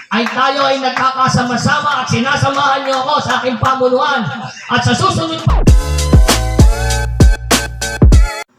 ay tayo ay nagkakasama-sama at sinasamahan niyo ako sa aking pamunuan. At sa susunod pa...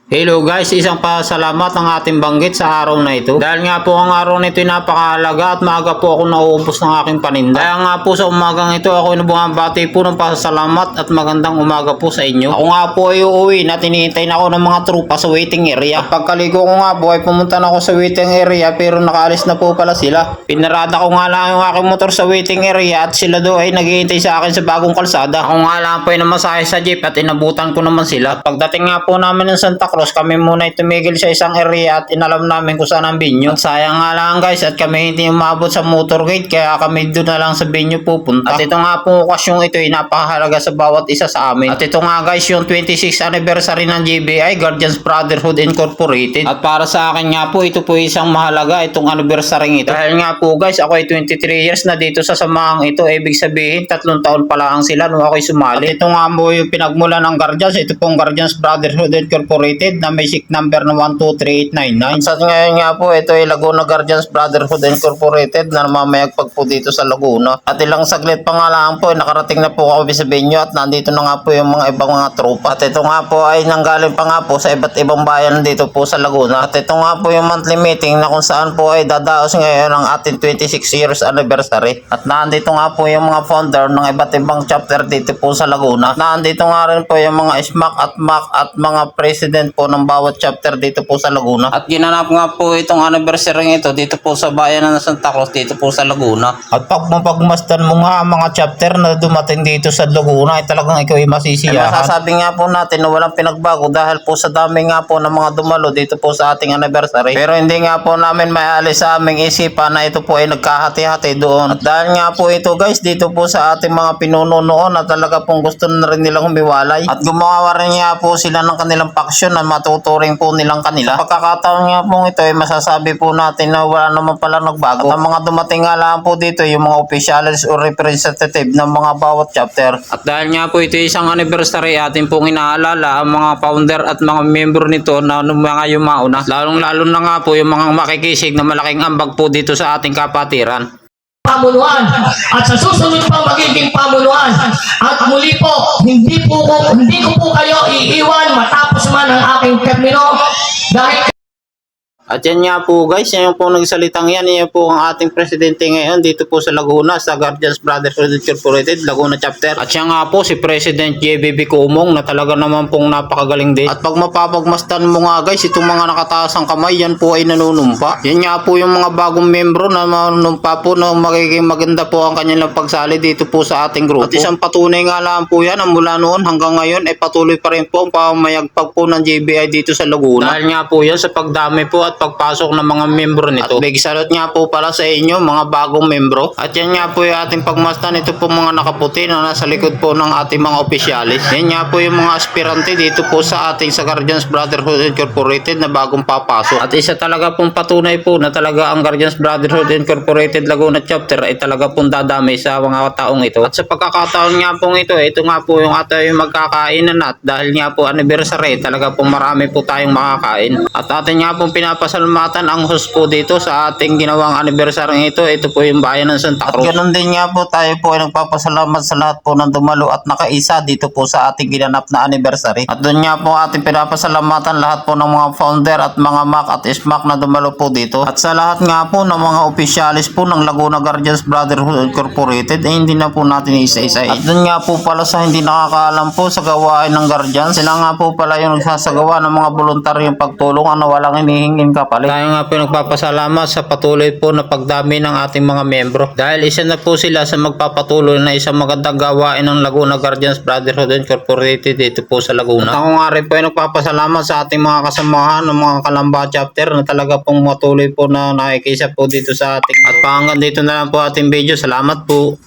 Hello guys, isang pasalamat ang ating banggit sa araw na ito. Dahil nga po ang araw na ito ay napakahalaga at maaga po ako nauubos ng aking paninda. Kaya nga po sa umagang ito ako ay bumabati po ng pasalamat at magandang umaga po sa inyo. Ako nga po ay uuwi na tinihintay na ako ng mga trupa sa waiting area. At pagkaligo ko nga po ay pumunta na ako sa waiting area pero nakaalis na po pala sila. Pinarada ko nga lang yung aking motor sa waiting area at sila do ay naghihintay sa akin sa bagong kalsada. Ako nga lang po ay namasahe sa jeep at inabutan ko naman sila. Pagdating nga po namin ng Santa Cruz, kami muna ay tumigil sa isang area at inalam namin kung saan ang venue. At sayang nga lang guys at kami hindi umabot sa motorcade kaya kami doon na lang sa venue pupunta. At ito nga po okasyong ito ay napakahalaga sa bawat isa sa amin. At ito nga guys yung 26th anniversary ng GBI, Guardians Brotherhood Incorporated. At para sa akin nga po ito po isang mahalaga itong anniversary ito. Dahil nga po guys ako ay 23 years na dito sa samahang ito. Ibig sabihin 3 taon pa lang sila nung ako'y sumali. At ito nga po yung pinagmula ng Guardians. Ito pong Guardians Brotherhood Incorporated na may SIC number na 123899. Sa ngayon nga po, ito ay Laguna Guardians Brotherhood Incorporated na mamayagpag po dito sa Laguna. At ilang saglit pa nga lang po, nakarating na po kami sa venue at nandito na nga po yung mga ibang mga tropa. At ito nga po ay nanggaling pa nga po sa iba't ibang bayan dito po sa Laguna. At ito nga po yung monthly meeting na kung saan po ay dadaos ngayon ang ating 26 years anniversary. At nandito nga po yung mga founder ng iba't ibang chapter dito po sa Laguna. At nandito nga rin po yung mga SMAC at MAC at mga president po ng bawat chapter dito po sa Laguna. At ginanap nga po itong anniversary ito dito po sa bayan ng Santa Cruz dito po sa Laguna. At pag mapagmasdan mo nga ang mga chapter na dumating dito sa Laguna ay talagang ikaw ay masisiyahan. Ay masasabi nga po natin na walang pinagbago dahil po sa dami nga po ng mga dumalo dito po sa ating anniversary. Pero hindi nga po namin maialis sa aming isipan na ito po ay nagkahati-hati doon. At dahil nga po ito guys dito po sa ating mga pinuno noon na talaga pong gusto na rin nilang humiwalay. At gumawa rin nga po sila ng kanilang paksyon na matuturing po nilang kanila. Pagkakataon nga po ito ay masasabi po natin na wala naman pala nagbago. At ang mga dumating nga lang po dito yung mga officials o representative ng mga bawat chapter. At dahil nga po ito isang anniversary atin pong inaalala ang mga founder at mga member nito na mga yumauna. Lalong-lalo na nga po yung mga makikisig na malaking ambag po dito sa ating kapatiran. Pamunuan at sa susunod pang magiging pamunuan at muli po hindi ko po kayo iiwan matapos man ang aking termino dahil At yan nga po guys, yan po nagsalitang yan po ang ating presidente ngayon dito po sa Laguna sa Guardians Brotherhood Incorporated, Laguna Chapter. At siya nga po si President JBB Kumong na talaga naman pong napakagaling din. At pag mapapagmasdan mo nga guys, itong mga nakataas ang kamay, yan po ay nanunumpa. Yan nga po yung mga bagong membro na manunumpa po na magiging maganda po ang kanilang pagsali dito po sa ating grupo. At isang patunay nga lang po yan, ang mula noon hanggang ngayon ay patuloy pa rin po ang pamayagpag po ng JBI dito sa Laguna. Dahil nga po yan sa pagdami po at pagpasok ng mga membro nito. At big salute nga po pala sa inyo mga bagong membro. At yan nga po yung ating pagmasdan. Ito po mga nakaputi na nasa likod po ng ating mga opisyalis. Yan nga po yung mga aspirante dito po sa ating sa Guardians Brotherhood Incorporated na bagong papasok. At isa talaga pong patunay po na talaga ang Guardians Brotherhood Incorporated Laguna Chapter ay talaga pong dadami sa mga taong ito. At sa pagkakataon nga pong ito nga po yung ating magkakainan at dahil nga po anniversary talaga pong marami po tayong makakain. At atin nga pong pinapasalamatan ang host po dito sa ating ginawang anniversary ito. Ito po yung bayan ng Santa Cruz. At ganoon din nga po tayo po ay nagpapasalamat sa lahat po ng dumalo at nakaisa dito po sa ating ginanap na anniversary. At doon nga po ating pinapasalamatan lahat po ng mga founder at mga MAC at SMAC na dumalo po dito. At sa lahat nga po ng mga opisyalis po ng Laguna Guardians Brotherhood Incorporated ay hindi na po natin isa-isa. At doon nga po pala sa hindi nakakaalam po sa gawain ng Guardians, sila nga po pala yung nagsasagawa ng mga voluntaryong pagtulong na walang hinihinging kapalit. Tayo nga po nagpapasalamat sa patuloy po na pagdami ng ating mga membro. Dahil isa na po sila sa magpapatuloy na isang magandang gawain ng Laguna Guardians Brotherhood Incorporated dito po sa Laguna. At ako nga rin po ay nagpapasalamat sa ating mga kasamahan ng mga Kalamba chapter na talaga pong matuloy po na nakikisa po dito sa ating. At hanggang dito na lang po ating video. Salamat po.